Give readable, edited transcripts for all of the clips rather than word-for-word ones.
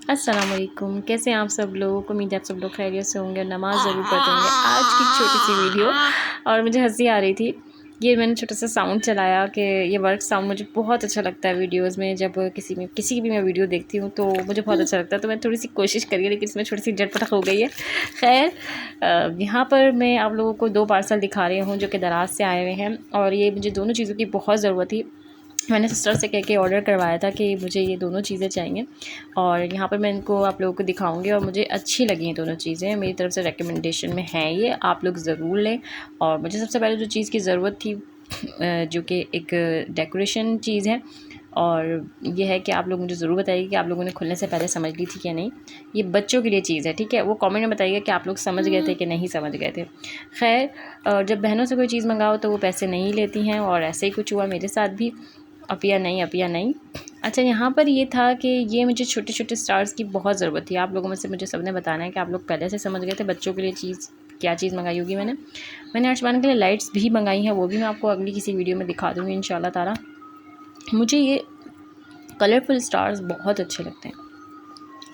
अस्सलाम वालेकुम, कैसे हैं आप सब लोग। उम्मीद है आप सब लोग खैरियत से होंगे और नमाज़ ज़रूर पढ़ते होंगे। आज की छोटी सी वीडियो और मुझे हंसी आ रही थी। ये मैंने छोटा सा साउंड चलाया कि ये वर्क साउंड मुझे बहुत अच्छा लगता है वीडियोस में। जब किसी की भी मैं वीडियो देखती हूँ तो मुझे बहुत अच्छा लगता है, तो मैं थोड़ी सी कोशिश करी लेकिन इसमें थोड़ी सी झटपट हो गई है। खैर, यहाँ पर मैं आप लोगों को 2 पार्सल दिखा रही हूँ जो कि दराज से आए हुए हैं और ये मुझे दोनों चीज़ों की बहुत ज़रूरत थी। मैंने सिस्टर से कह के ऑर्डर करवाया था कि मुझे ये दोनों चीज़ें चाहिए और यहाँ पर मैं इनको आप लोगों को दिखाऊंगी और मुझे अच्छी लगी हैं दोनों चीज़ें। मेरी तरफ से रिकमेंडेशन में है, ये आप लोग ज़रूर लें। और मुझे सबसे पहले जो चीज़ की ज़रूरत थी जो कि एक डेकोरेशन चीज़ है, और ये है कि आप लोग मुझे ज़रूर बताइए कि आप लोगों ने खुलने से पहले समझ ली थी कि नहीं। ये बच्चों के लिए चीज़ है, ठीक है। वो कमेंट में बताइएगा कि आप लोग समझ गए थे कि नहीं समझ गए थे। खैर, जब बहनों से कोई चीज़ मंगाओ तो वो पैसे नहीं लेती हैं, और ऐसे ही कुछ हुआ मेरे साथ भी। अपिया नहीं। अच्छा, यहाँ पर ये था कि ये मुझे छोटे छोटे स्टार्स की बहुत ज़रूरत थी। आप लोगों में से मुझे सबने बताना है कि आप लोग पहले से समझ गए थे बच्चों के लिए चीज़ क्या चीज़ मंगाई होगी। मैंने अर्शमान के लिए लाइट्स भी मंगाई हैं, वो भी मैं आपको अगली किसी वीडियो में दिखा दूँगी इंशाल्लाह ताला। मुझे ये कलरफुल स्टार्स बहुत अच्छे लगते हैं।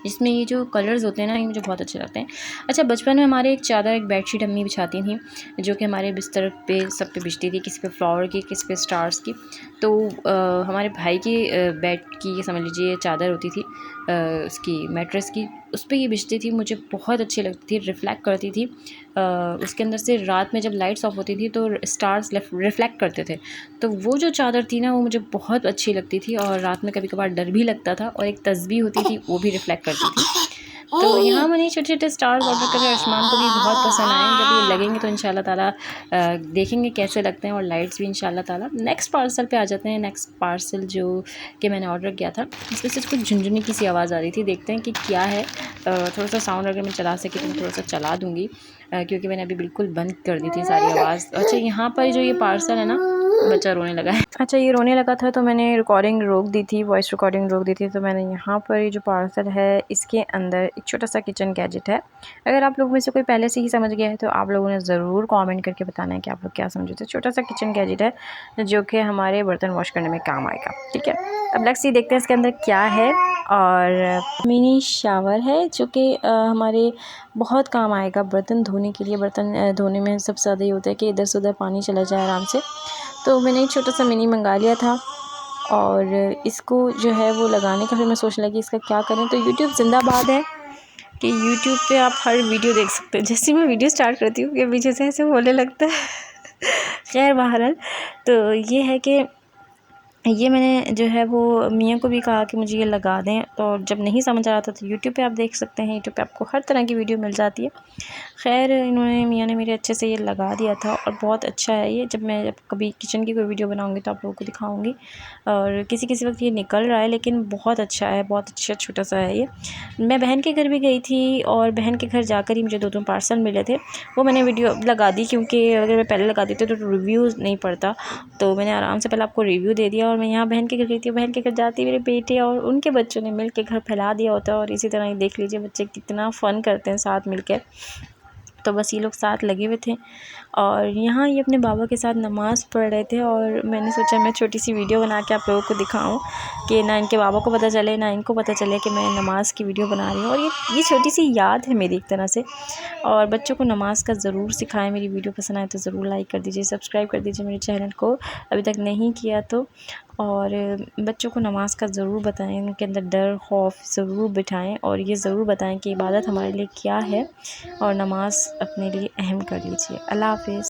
इसमें ये जो कलर्स होते हैं ना, ये मुझे बहुत अच्छे लगते हैं। अच्छा, बचपन में हमारे एक चादर, एक बेडशीट अम्मी बिछाती थी जो कि हमारे बिस्तर पे सब पे बिछती थी, किसी पे फ्लावर की, किसी पे स्टार्स की। तो हमारे भाई की बेड की, ये समझ लीजिए चादर होती थी उसकी मैट्रेस की, उस पर ये बिछती थी। मुझे बहुत अच्छी लगती थी, रिफ्लेक्ट करती थी। उसके अंदर से रात में जब लाइट्स ऑफ होती थी तो स्टार्स रिफ्लेक्ट करते थे। तो वो जो चादर थी ना, वो मुझे बहुत अच्छी लगती थी और रात में कभी कभार डर भी लगता था, और एक तस्बीह होती थी वो भी रिफ्लेक्ट करती थी। तो यहाँ मैंने छोटे छोटे स्टार्स ऑर्डर करे, आसमान को भी बहुत पसंद आए। जब ये लगेंगे तो इंशाल्लाह ताला देखेंगे कैसे लगते हैं, और लाइट्स भी इंशाल्लाह ताला। नेक्स्ट पार्सल पे आ जाते हैं। नेक्स्ट पार्सल जो कि मैंने ऑर्डर किया था, इसमें से कुछ झुनझुनी की सी आवाज़ आ रही थी। देखते हैं कि क्या है। थोड़ा सा साउंड अगर मैं चला सकी तो मैं थोड़ा सा चला दूँगी, क्योंकि मैंने अभी बिल्कुल बंद कर दी थी सारी आवाज़। अच्छा, यहाँ पर जो ये पार्सल है ना, बच्चा रोने लगा है। अच्छा, ये रोने लगा था तो मैंने रिकॉर्डिंग रोक दी थी, वॉइस रिकॉर्डिंग रोक दी थी। तो मैंने यहाँ पर ये जो पार्सल है, इसके अंदर एक छोटा सा किचन गैजेट है। अगर आप लोग में से कोई पहले से ही समझ गया है तो आप लोगों ने ज़रूर कमेंट करके बताना है कि आप लोग क्या समझे थे। छोटा सा किचन गैजेट है जो कि हमारे बर्तन वॉश करने में काम आएगा, ठीक है। अब लेट्स सी, देखते हैं इसके अंदर क्या है। और मिनी शावर है जो कि हमारे बहुत काम आएगा बर्तन धोने के लिए। बर्तन धोने में सबसे ज़्यादा ये होता है कि इधर से उधर पानी चला जाए आराम से। तो मैंने एक छोटा सा मिनी मंगा लिया था, और इसको जो है वो लगाने का फिर मैं सोचने लगी इसका क्या करें। तो यूट्यूब जिंदाबाद है कि यूट्यूब पे आप हर वीडियो देख सकते हैं। जैसे मैं वीडियो स्टार्ट करती हूँ ये पीछे से ऐसे बोलने लगता है। खैर, बहरहाल, तो ये है कि ये मैंने जो है वो मियाँ को भी कहा कि मुझे ये लगा दें। तो जब नहीं समझ आ रहा था तो यूट्यूब पे आप देख सकते हैं, यूट्यूब पे आपको हर तरह की वीडियो मिल जाती है। खैर, मियाँ ने मेरे अच्छे से ये लगा दिया था और बहुत अच्छा है ये। जब कभी किचन की कोई वीडियो बनाऊंगी तो आप लोगों को दिखाऊंगी। और किसी वक्त ये निकल रहा है, लेकिन बहुत अच्छा है, बहुत अच्छा छोटा सा है ये। मैं बहन के घर भी गई थी और बहन के घर जाकर ही मुझे 2 पार्सल मिले थे। वो मैंने वीडियो लगा दी, क्योंकि अगर मैं पहले लगा देती तो रिव्यूज़ नहीं पड़ता। तो मैंने आराम से पहले आपको रिव्यू दे दिया। और मैं यहाँ बहन के घर गई थी, बहन के घर जाती मेरे बेटे और उनके बच्चों ने मिल के घर फैला दिया होता है। और इसी तरह ही देख लीजिए बच्चे कितना फ़न करते हैं साथ मिल के। तो बस ये लोग साथ लगे हुए थे, और यहाँ ये अपने बाबा के साथ नमाज़ पढ़ रहे थे। और मैंने सोचा मैं छोटी सी वीडियो बना के आप लोगों को दिखाऊं कि ना इनके बाबा को पता चले ना इनको पता चले कि मैं नमाज़ की वीडियो बना रही हूँ। और ये छोटी सी याद है मेरी एक तरह से। और बच्चों को नमाज़ का ज़रूर सिखाएं। मेरी वीडियो पसंद आए तो ज़रूर लाइक कर दीजिए, सब्सक्राइब कर दीजिए मेरे चैनल को अभी तक नहीं किया तो। और बच्चों को नमाज़ का ज़रूर बताएं, उनके अंदर डर खौफ ज़रूर बिठाएं, और ये ज़रूर बताएं कि इबादत हमारे लिए क्या है, और नमाज़ अपने लिए अहम कर लीजिए। अल्लाह हाफ़िज़।